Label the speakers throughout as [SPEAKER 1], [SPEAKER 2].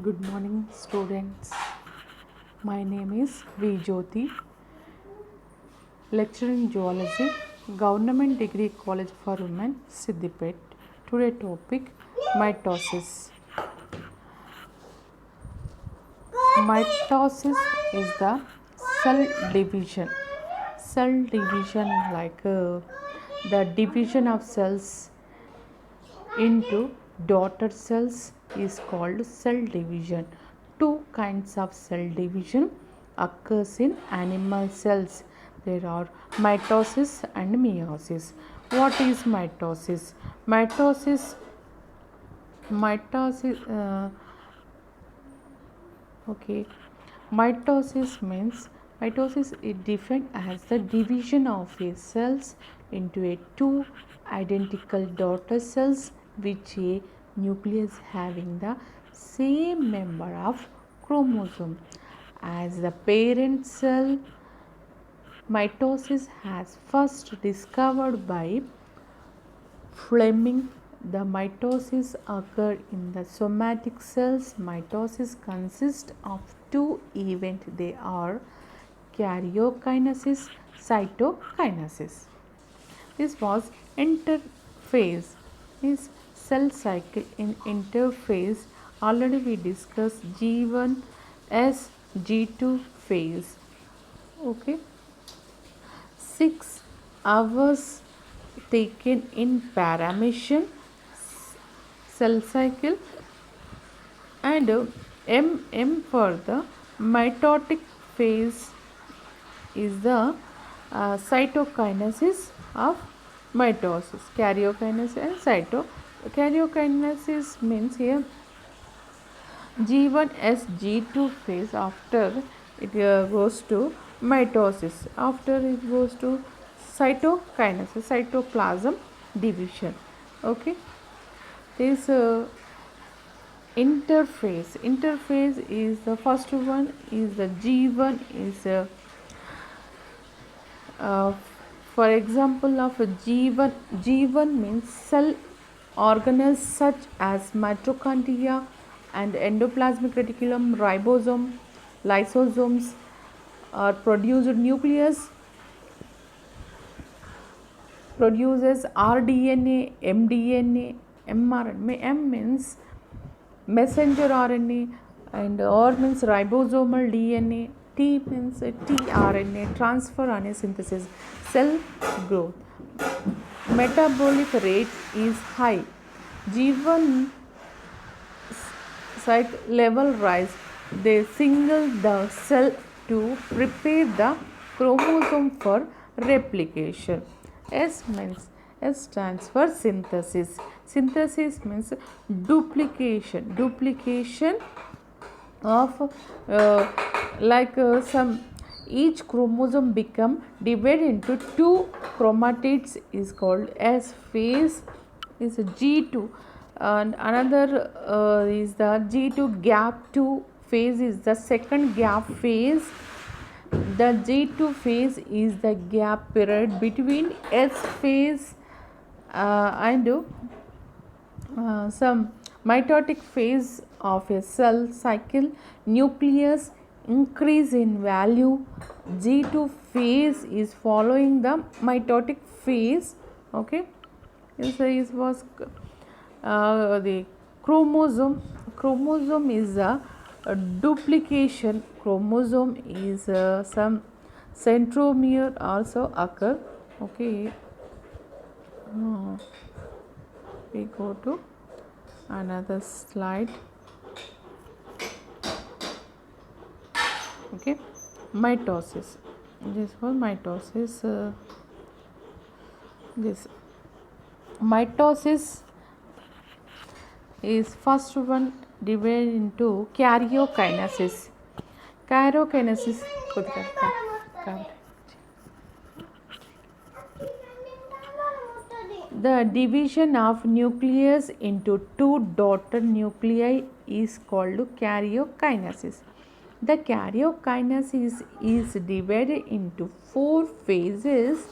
[SPEAKER 1] Good morning, students. My name is V. Jyoti, lecturer in zoology, Government Degree College for Women, Siddipet. Today topic mitosis. Mitosis is the cell division. Cell division the division of cells into daughter cells is called cell division. Two kinds of cell division occurs in animal cells. There are mitosis and meiosis. What is mitosis? Mitosis okay. Mitosis is defined as the division of a cells into a two identical daughter cells which a nucleus having the same number of chromosome as the parent cell. Mitosis has first discovered by Fleming. The mitosis occur in the somatic cells. Mitosis consists of two events. They are karyokinesis, cytokinesis. This was interphase. Is cell cycle in interphase. Already we discussed G1 S G2 phase. Okay. 6 hours taken in paramecian cell cycle and M for the mitotic phase is the cytokinesis of mitosis. Karyokinesis and karyokinesis means here G1 S G2 phase. After it goes to mitosis, after it goes to cytokinesis, cytoplasm division. Okay, this interphase is the first one is the G1 is for example of G1 means cell organelles such as mitochondria and endoplasmic reticulum, ribosome, lysosomes are produced. Nucleus produces rDNA, mDNA, mRNA. M means messenger RNA and R means ribosomal DNA. T means tRNA, transfer RNA synthesis. Cell growth. Metabolic rate is high. G1 cycle level rise. They single the cell to prepare the chromosome for replication. S stands for synthesis. Synthesis means duplication of some each chromosome become divided into two chromatids is called S phase is G2 and another is the G2 gap 2 phase is the second gap phase. The G2 phase is the gap period between S phase and some mitotic phase of a cell cycle. Nucleus increase in value. G2 phase is following the mitotic phase. Okay, this was the chromosome. Chromosome is a duplication. Chromosome is some centromere also occur. Okay, we go to another slide. Okay, mitosis. This was mitosis. This mitosis is first one divided into karyokinesis. Karyokinesis the division of nucleus into two daughter nuclei is called karyokinesis. The karyokinesis is divided into four phases.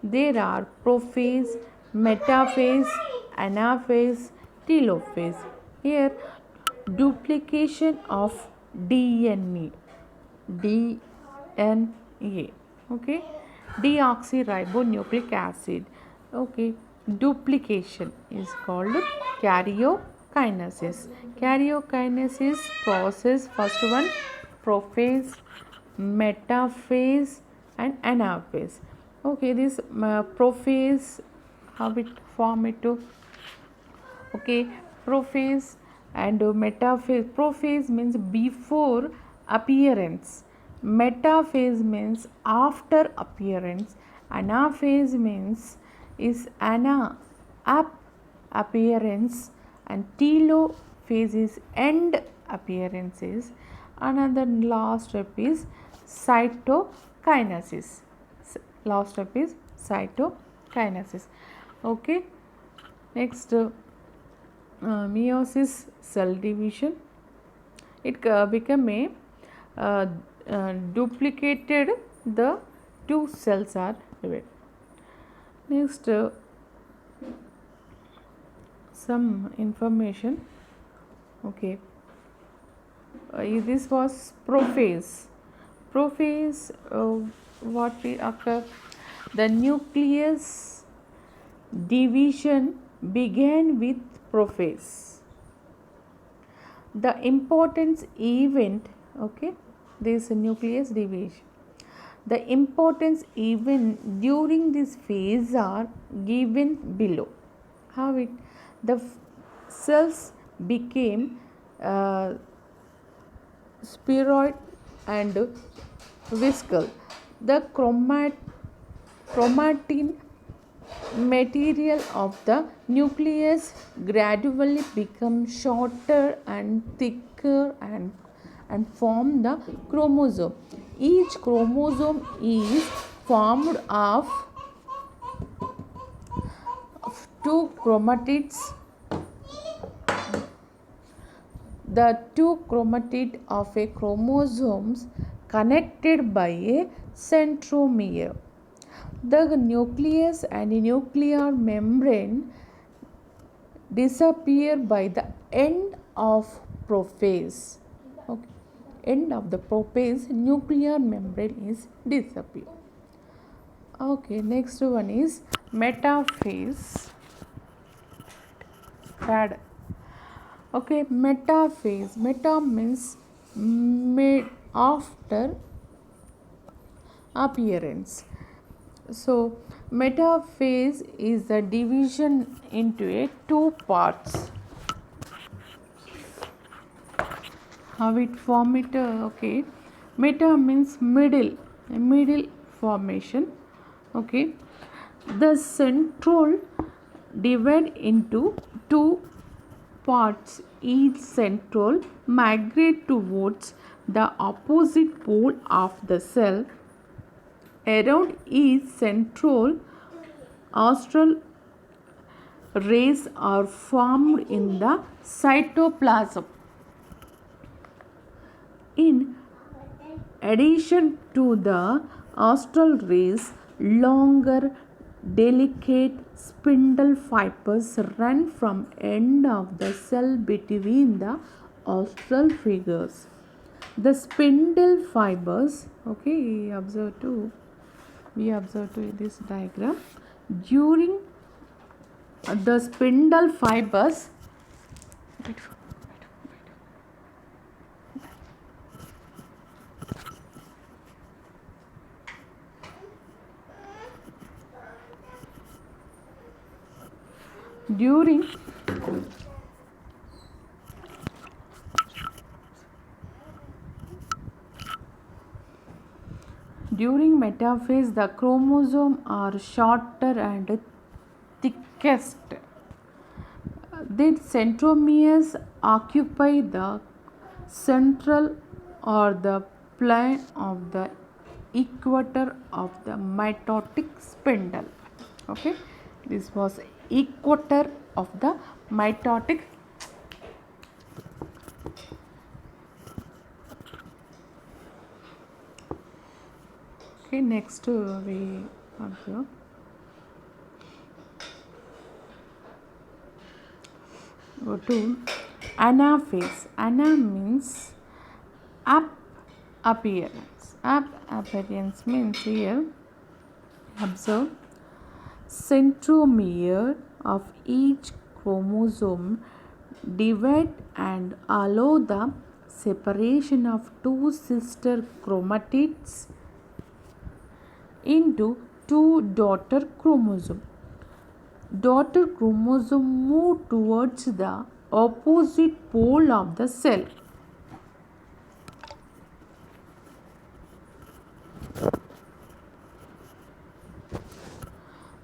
[SPEAKER 1] There are prophase, metaphase, anaphase, telophase. Here duplication of DNA. DNA. Okay, deoxyribonucleic acid. Okay, duplication is called karyokinesis. Karyokinesis process, first one prophase, metaphase and anaphase. Okay, this prophase, how it form it to, okay, prophase and metaphase. Prophase means before appearance, metaphase means after appearance, anaphase means is appearance, and telophase is end appearances. Another last step is cytokinesis. Last step is cytokinesis. Okay, next meiosis, cell division. It become a duplicated, the two cells are divided. Next some information. Okay, this was prophase. Prophase, what we occur, the nucleus division began with prophase. The importance event, okay, this nucleus division. The importance event during this phase are given below. How it, the cells became spheroid and visceral. The chromatin material of the nucleus gradually becomes shorter and thicker and form the chromosome. Each chromosome is formed of two chromatids. The two chromatids of a chromosomes connected by a centromere. The nucleus and nuclear membrane disappear by the end of prophase. Okay. End of the prophase, nuclear membrane is disappear. Okay, next one is metaphase. Pad. Okay, metaphase. Meta means made after appearance. So metaphase is the division into a two parts. How it form it? Okay, meta means middle formation. Okay, the centrole divide into two parts. Each centrole migrate towards the opposite pole of the cell. Around each centrole, astral rays are formed in the cytoplasm. In addition to the astral rays, longer delicate spindle fibers run from end of the cell between the astral figures. The spindle fibers, okay, we observe to this diagram. During the spindle fibers, during metaphase, the chromosomes are shorter and thickest. The centromeres occupy the central or the plane of the equator of the mitotic spindle. Okay, this was equator of the mitotic. Okay, next we observe go to Anaphase. Ana means up appearance. Up appearance means here observe centromere of each chromosome divide and allow the separation of two sister chromatids into two daughter chromosomes. Daughter chromosome move towards the opposite pole of the cell.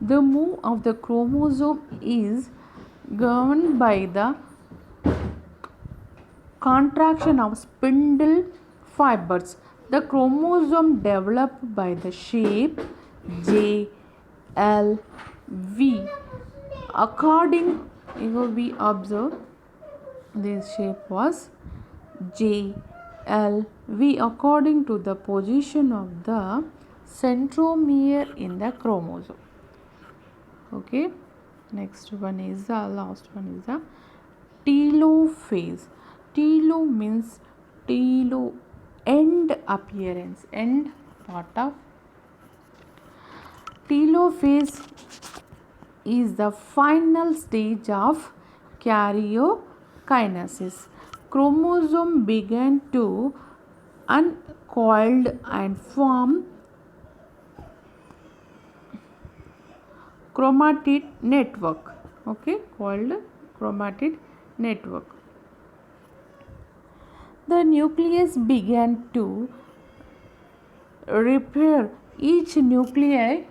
[SPEAKER 1] The move of the chromosome is governed by the contraction of spindle fibers. The chromosome developed by the shape J, L, V. According, we observe this shape was J, L, V according to the position of the centromere in the chromosome. Okay, next one is the last one is the telophase. Telo means telo, end appearance, end part of. Telophase is the final stage of karyokinesis. Chromosome began to uncoiled and form chromatid network. Okay, called chromatid network. The nucleus began to repair. Each nuclei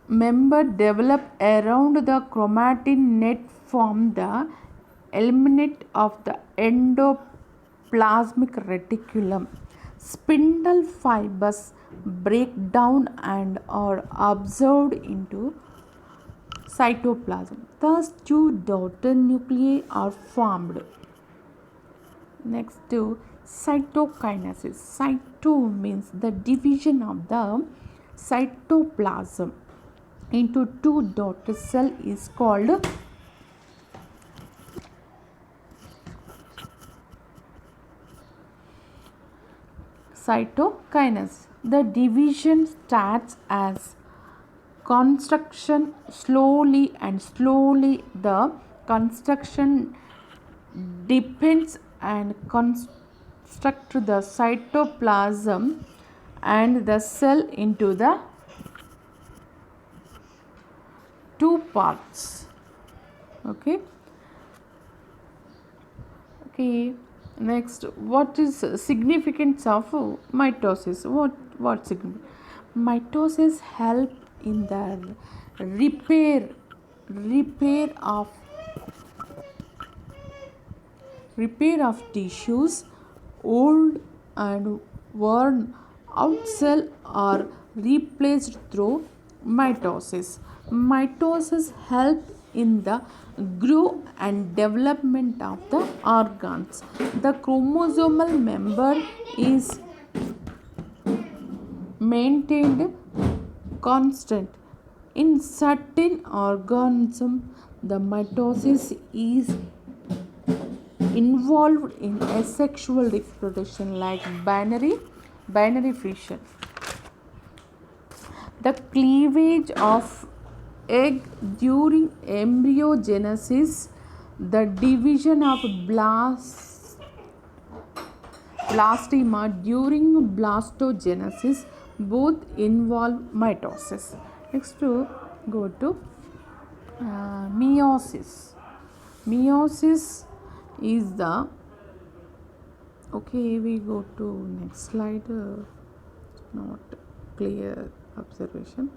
[SPEAKER 1] member develop around the chromatin net form the element of the endoplasmic reticulum. Spindle fibers break down and are absorbed into cytoplasm. Thus, two daughter nuclei are formed. Next to cytokinesis. Cyto means the division of the cytoplasm into two daughter cell is called cytokinesis. The division starts as construction slowly the construction depends and construct the cytoplasm and the cell into the two parts. Okay. Next, what is significance of mitosis? What significance? Mitosis help in the repair of tissues. Old and worn out cells are replaced through mitosis. Mitosis help in the growth and development of the organs. The chromosomal member is maintained constant. In certain organisms, the mitosis is involved in asexual reproduction like binary fission. The cleavage of egg during embryogenesis, the division of blastema during blastogenesis both involve mitosis. Next to go to meiosis. Meiosis is the we go to next slide. Not clear observation.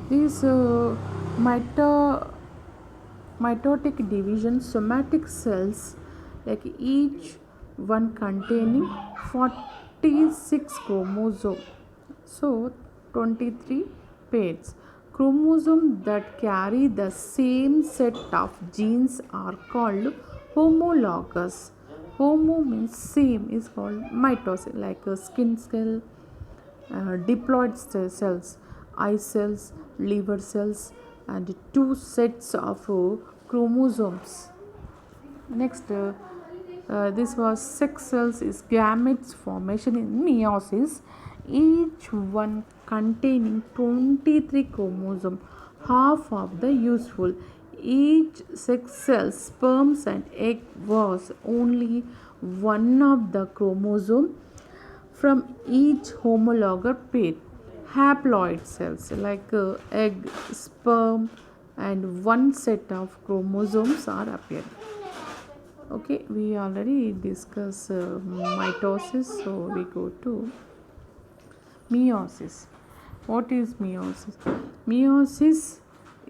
[SPEAKER 1] These mitotic division somatic cells, like each one containing 46 chromosomes. So 23 pairs. Chromosomes that carry the same set of genes are called homologous. Homo means same is called mitosis, like a skin cell, diploid cells, eye cells, liver cells, and two sets of chromosomes. Next, this was sex cells is gametes formation in meiosis, each one containing 23 chromosomes, half of the useful. Each sex cell, sperms and egg, was only one of the chromosome from each homologous pair. Haploid cells like egg, sperm, and one set of chromosomes are appearing. Okay, we already discussed mitosis, so we go to meiosis. What is meiosis? Meiosis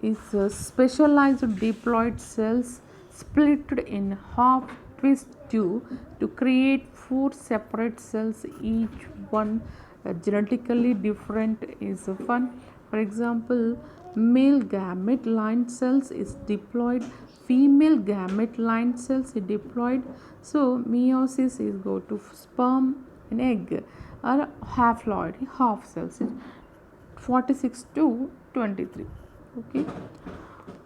[SPEAKER 1] is a specialized diploid cells split in half twist to create four separate cells, each one genetically different is one. For example, male gamete line cells is diploid, female gamete line cells is diploid. So meiosis is go to sperm and egg are haploid, half cells is 46 to 23. Okay,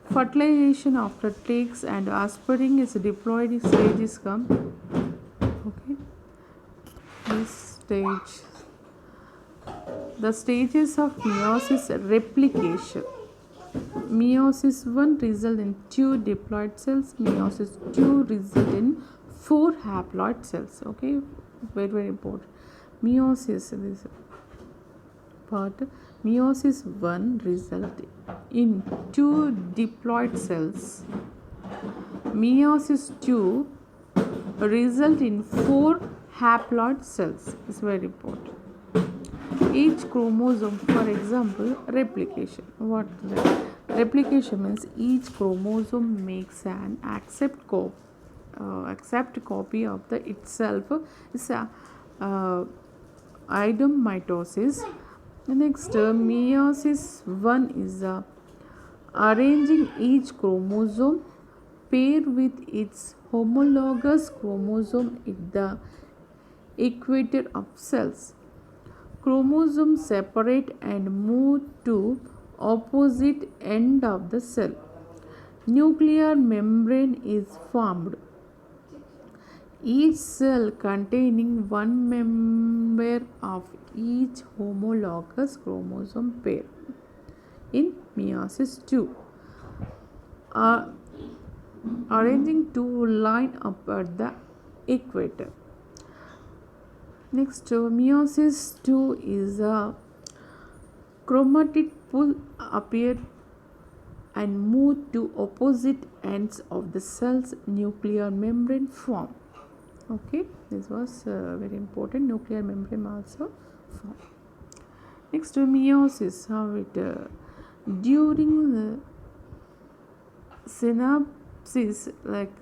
[SPEAKER 1] fertilization after takes and offspring is diploid stages come. Okay, this stage, the stages of meiosis replication. Meiosis 1 result in 2 diploid cells, meiosis 2 result in 4 haploid cells. Okay, very important. Meiosis, this part, meiosis 1 result in 2 diploid cells, meiosis 2 result in 4 haploid cells. It's very important. Each chromosome, for example, replication. What replication means? Each chromosome makes an accept copy of the itself. It's a idomitosis. Next, meiosis 1 is arranging each chromosome pair with its homologous chromosome at the equator of cells. Chromosomes separate and move to opposite end of the cell. Nuclear membrane is formed. Each cell containing one member of each homologous chromosome pair. In meiosis 2, arranging two line up at the equator. Next, meiosis 2 is a chromatid pull appear and move to opposite ends of the cell's nuclear membrane form. Okay, this was very important. Nuclear membrane also form. Next, meiosis, how it during the synapses, like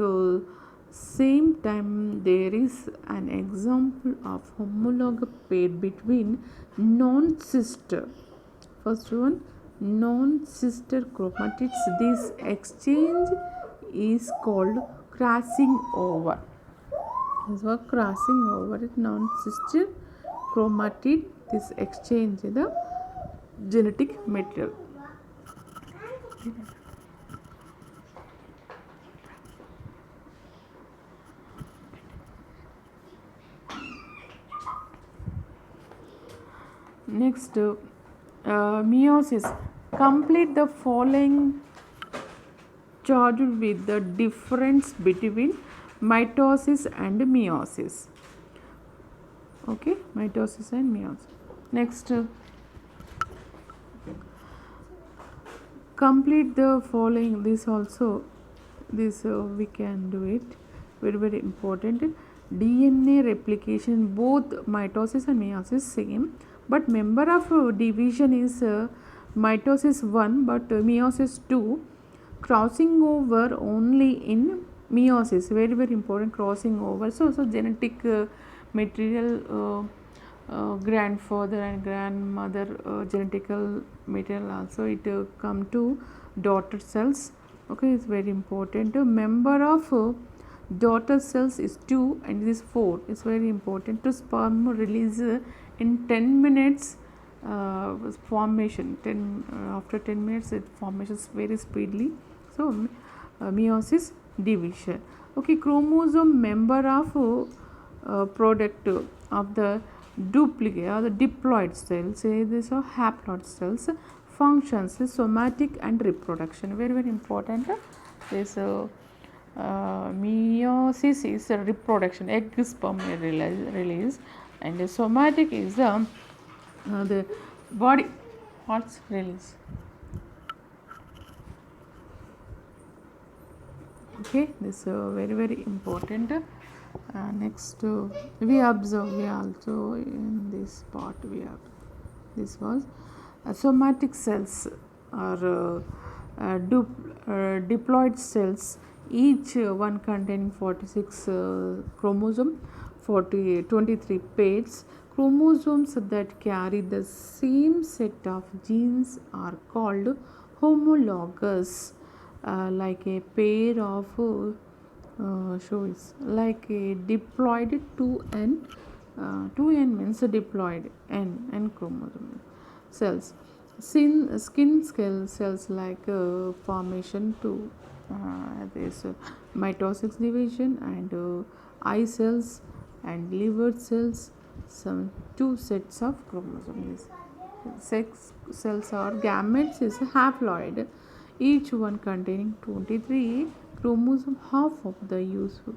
[SPEAKER 1] same time there is an example of homologous pair between non-sister. First one, non-sister chromatids. This exchange is called crossing over. This was crossing over it, non-sister chromatid. This exchange the genetic material. Next, meiosis. Complete the following chart with the difference between mitosis and meiosis. Okay, mitosis and meiosis. Next, complete the following. This also, this we can do it. Very important. DNA replication, both mitosis and meiosis same, but member of division is mitosis 1 but meiosis 2. Crossing over only in meiosis, very important, crossing over. So genetic material grandfather and grandmother genetical material also it come to daughter cells. Okay, it's very important. A member of daughter cells is 2 and this 4 is very important. To sperm release in 10 minutes formation 10 after 10 minutes it formations very speedily. So meiosis, division. Okay, chromosome member of product of the duplicate or the diploid cells. These are haploid cells. Functions is somatic and reproduction. Very very important. This meiosis is a reproduction, egg sperm release, and the somatic is the body parts release. Okay, this is very very important. Next we observe, we also in this part we have this was somatic cells are diploid cells, each one containing 46 chromosome, 23 pairs. Chromosomes that carry the same set of genes are called homologous, like a pair of shows like a diploid 2n. 2n means a diploid n chromosome cells. Skin cells like formation to this mitosis division, and eye cells and liver cells, some 2 sets of chromosomes. Sex cells or gametes is haploid, each one containing 23 chromosome, half of the user.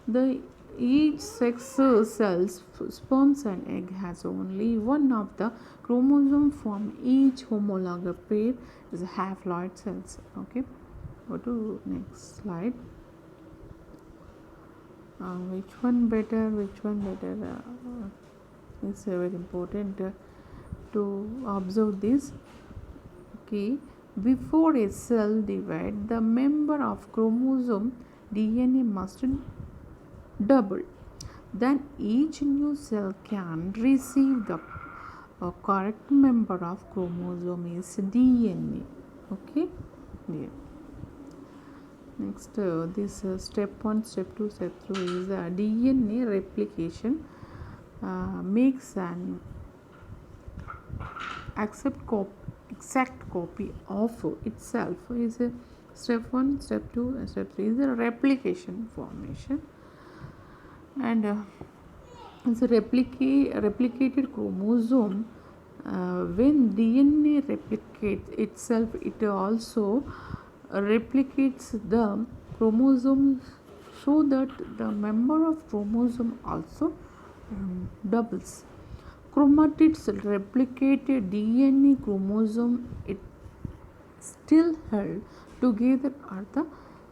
[SPEAKER 1] The each sex cells, sperms and egg has only one of the chromosome from each homologous pair is haploid cells. Okay, go to next slide. Which one better? It's very important to observe this. Okay, before a cell divide, the member of chromosome DNA must double. Then each new cell can receive the correct member of chromosome is DNA. Okay, yeah. Next, this step 1, step 2, step 3 is DNA replication. Makes an exact copy of itself. Is a step 1, step 2, and step 3 is a replication formation, and it's a replicated chromosome. When DNA replicates itself, it also replicates the chromosome, so that the member of chromosome also doubles. Chromatids replicate DNA chromosome, it still held together are the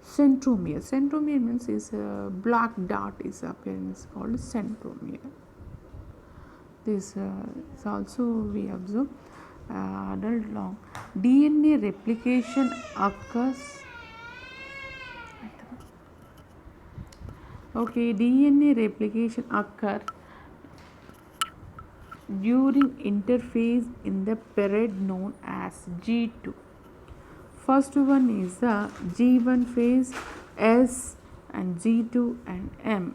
[SPEAKER 1] centromere. Centromere means is a black dot is appearance called centromere. This is also we observe adult long. DNA replication occurs. Okay, DNA replication occur during interphase in the period known as G2. First one is the G1 phase, S, and G2 and M.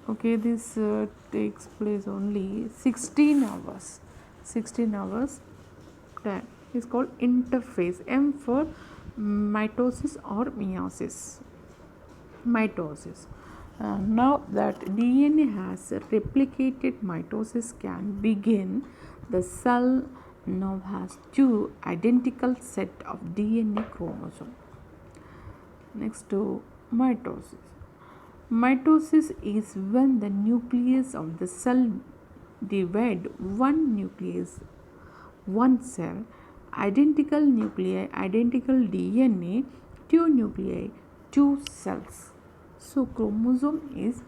[SPEAKER 1] Okay, this takes place only 16 hours. 16 hours time is called interphase. M for mitosis or meiosis. Mitosis. Now that DNA has replicated, mitosis can begin. The cell now has 2 identical set of DNA chromosomes. Next to mitosis. Mitosis is when the nucleus of the cell divide. One nucleus, one cell, identical nuclei, identical DNA, 2 nuclei, 2 cells. So chromosome is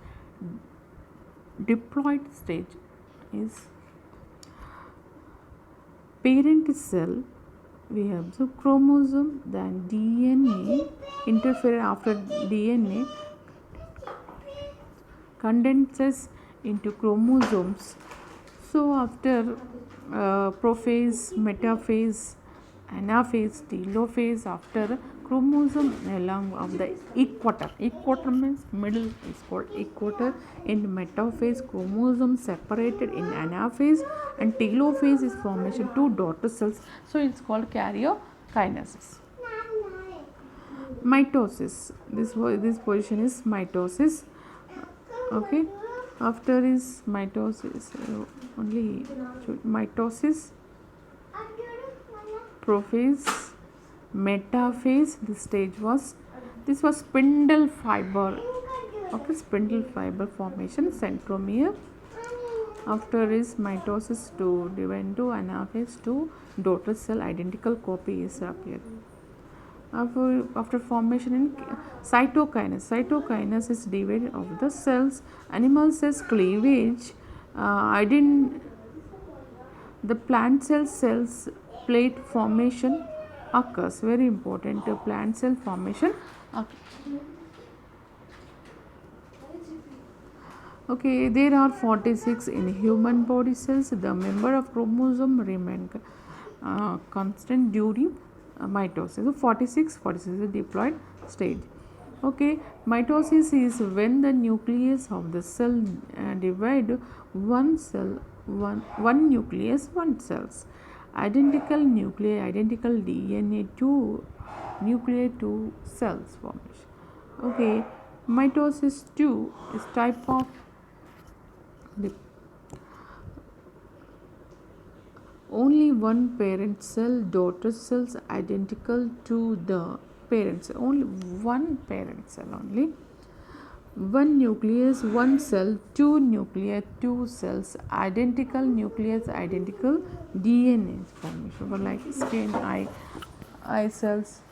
[SPEAKER 1] diploid stage, is parent cell. We have so chromosome, then DNA interfere after DNA condenses into chromosomes, So after prophase, metaphase, anaphase, telophase, after chromosome along of the equator. Equator means middle is called equator. In metaphase, chromosome separated in anaphase, and telophase is formation two daughter cells. So it's called karyokinesis. Mitosis. This position is mitosis. Okay. After is mitosis, only mitosis, prophase, metaphase. This was spindle fiber. Okay, spindle fiber formation, centromere. After is mitosis to divide into anaphase to daughter cell, identical copy is appeared. After formation in cytokinase is divided of the cells. Animal cells cleavage, the plant cells plate formation occurs. Very important, plant cell formation occurs. Okay, there are 46 in human body cells. The member of chromosome remain constant during mitosis. So 46 is the diploid stage. Okay, mitosis is when the nucleus of the cell divide one nucleus, one cells. Identical nuclei, identical DNA, two nuclei, two cells formation. Okay, mitosis 2 is type of only one parent cell, daughter cells identical to the parent cell. Only one parent cell only. One nucleus, one cell, two nuclei, two cells, identical nucleus, identical DNA formation. For like skin, eye cells,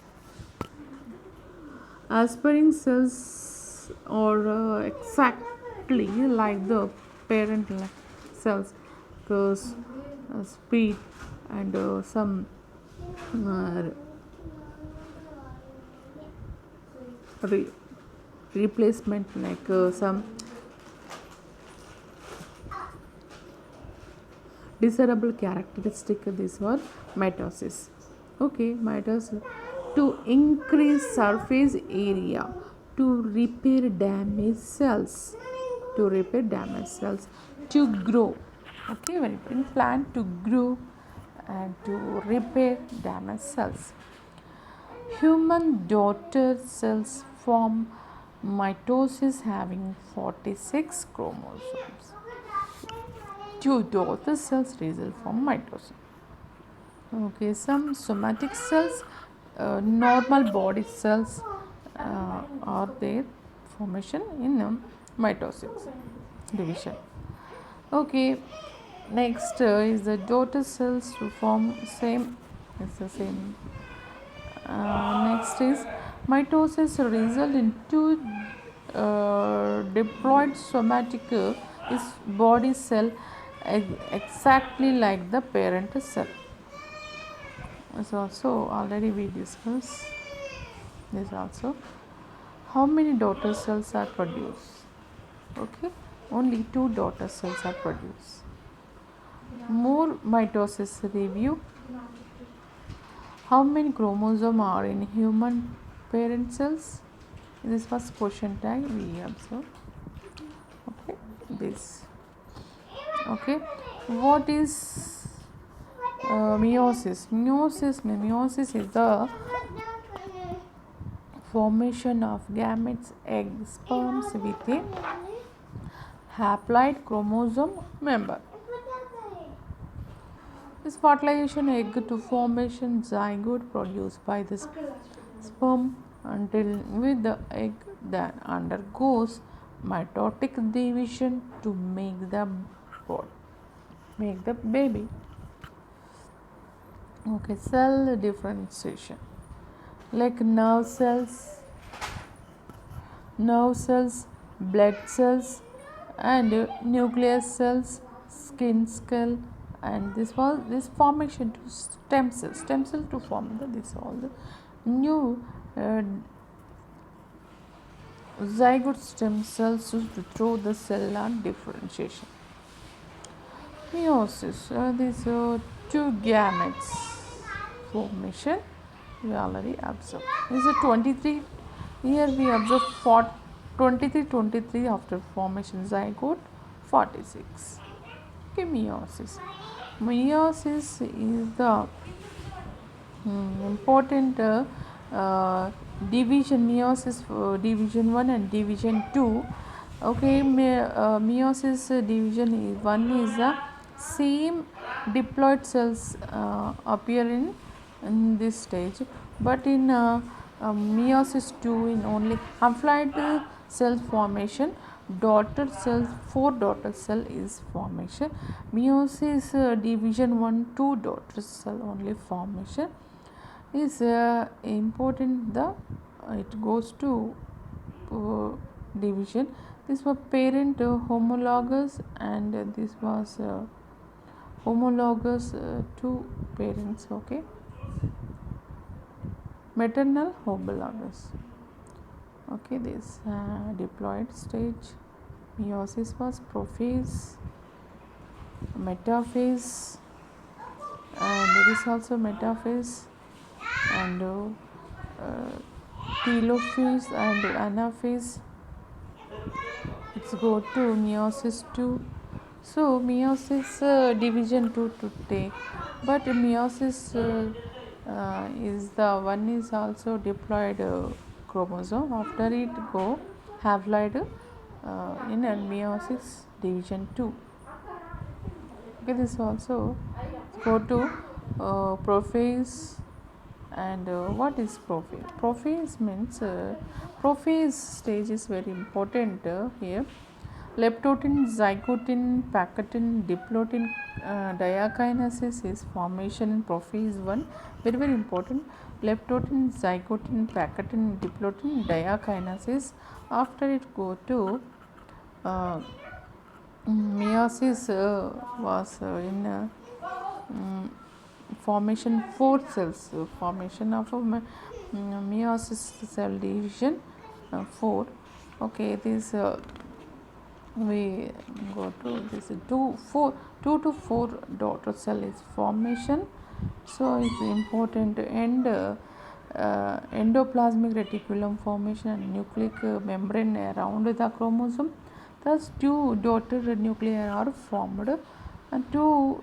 [SPEAKER 1] aspiring cells, or exactly like the parent cells, because speed and some replacement, like some desirable characteristic. This was mitosis. Okay, mitosis to increase surface area to repair damaged cells, to grow. Okay, very important. Plant to grow and to repair damaged cells. Human daughter cells form mitosis having 46 chromosomes. Two daughter cells result from mitosis. Okay, some somatic cells, normal body cells are their formation in mitosis division. Okay, next is the daughter cells to form same. It's the same. Next is mitosis result in two diploid somatic is body cell exactly like the parent cell. So already we discussed this also. How many daughter cells are produced? Okay, only two daughter cells are produced. More mitosis review. How many chromosomes are in human parent cells? This was question tag we observe. Okay, this. Okay, what is meiosis? Meiosis is the formation of gametes, eggs, sperms with a haploid chromosome member. This fertilization egg to formation zygote produced by the sperm until with the egg then undergoes mitotic division to make the baby. Okay, cell differentiation like nerve cells, blood cells, and nucleus cells, skin cell, and this formation to stem cell to form this all the new zygote stem cells to through the cell and differentiation. Meiosis, these two gametes formation we already observed. This is 23. Here we observe 23 after formation zygote 46. Okay, meiosis. Meiosis is the important division. Meiosis division 1 and division 2. Okay, meiosis division is one is the same diploid cells appear in this stage, but in meiosis 2 in only haploid cell formation, daughter cells 4 daughter cell is formation. Meiosis division 1 2 daughter cell only formation is important. The it goes to division. This was parent homologous, and this was homologous to parents. Okay, maternal homologous. Okay, this diploid stage. Meiosis was prophase, metaphase, and it is also metaphase, and telophase and anaphase. Let's go to meiosis 2. So meiosis division 2 to take, but meiosis is the one is also diploid chromosome. After it go haploid in meiosis division 2. Okay, this also go to prophase. And what is prophase? Prophase means prophase stage is very important here. Leptotin, zygotin, pacotin, diplotin diakinesis is formation in prophase 1. Very, very important. Leptotin, zygotin, pacotin, diplotin diakinesis. After it go to meiosis was in formation 4 cells. Formation of meiosis cell division 4. Okay, this we go to this 2 to 4 daughter cell is formation. So it's important. And endoplasmic reticulum formation and nucleic membrane around the chromosome. Thus 2 daughter nuclei are formed, and 2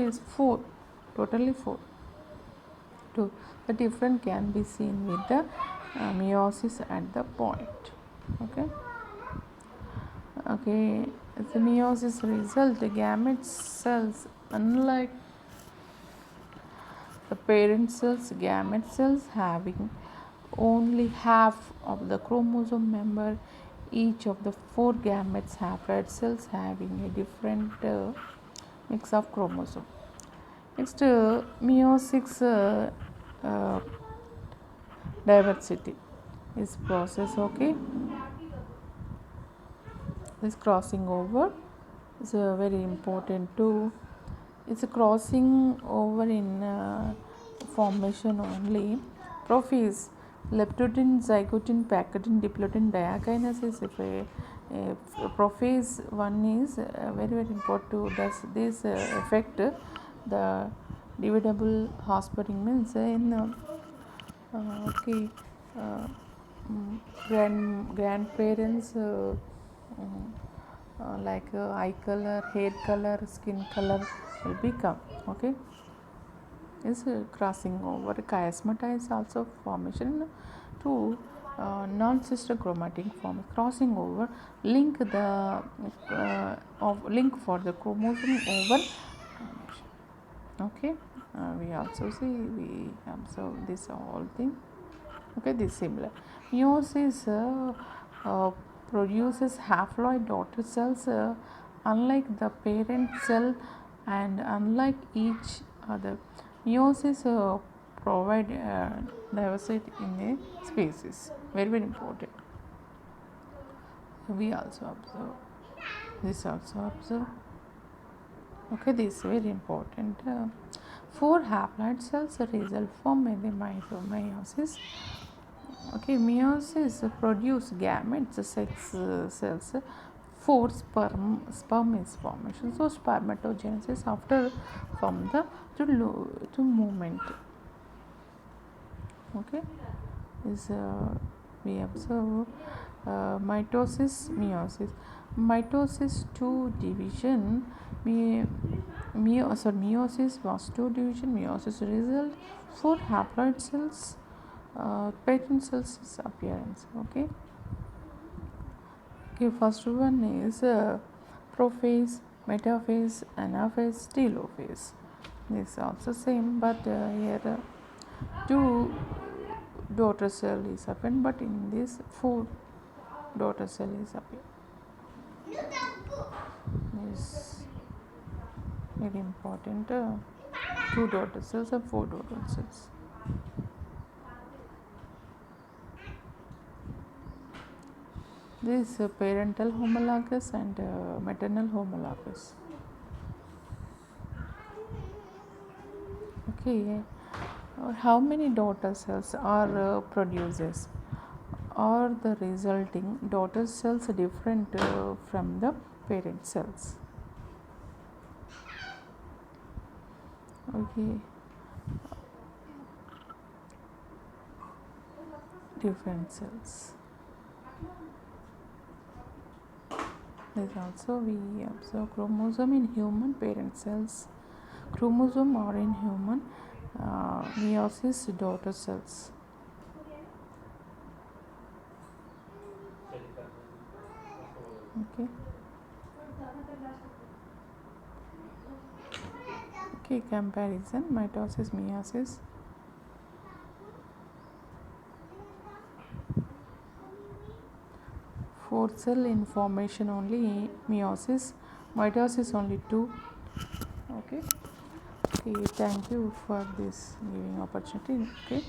[SPEAKER 1] is 4, totally 4. 2. The difference can be seen with the meiosis at the point. Okay, the meiosis result, the gamete cells, unlike the parent cells, gamete cells having only half of the chromosome member. Each of the 4 gametes haploid cells having a different mix of chromosome. Next, meiosis diversity is process. Okay, this crossing over is very important too. It's a crossing over in formation only. Prophase, leptotin, zygotin, pacotin, diplotin diakinesis. If a prophase one is very, very important to does this affect the dividable hospitting means in okay grandparents like eye color, hair color, skin color will become. Okay, is crossing over. Chiasmata is also formation to non-sister chromatic form. Crossing over link the link for the chromosome over formation. Okay, we also see, we observe this whole thing. Okay, this similar. Meiosis produces haploid daughter cells unlike the parent cell, and unlike each other. Meiosis provide diversity in a species. Very, very important. We also observe. This also observe. Okay, this is very important. 4 haploid cells result from meiosis. Okay, meiosis produce gametes, sex cells. 4 sperm is formation. So spermatogenesis after from the to movement. Okay, is we observe mitosis, meiosis. Mitosis to division. Meiosis was two division. Meiosis result for haploid cells. Parent cells is appearance. Okay. Okay, first one is prophase, metaphase, anaphase, telophase. This is also same, but here two daughter cell is happened, but in this four daughter cell is appear. Is very important. Two daughter cells and four daughter cells. This parental homologous and maternal homologous. Okay, how many daughter cells are produces? Are the resulting daughter cells different from the parent cells? Okay, different cells. There's also we observe chromosome in human parent cells, chromosome are in human meiosis daughter cells. Okay. Okay, comparison mitosis meiosis. Four cell in formation only meiosis, mitosis only two. Okay. Okay, thank you for this giving opportunity. Okay.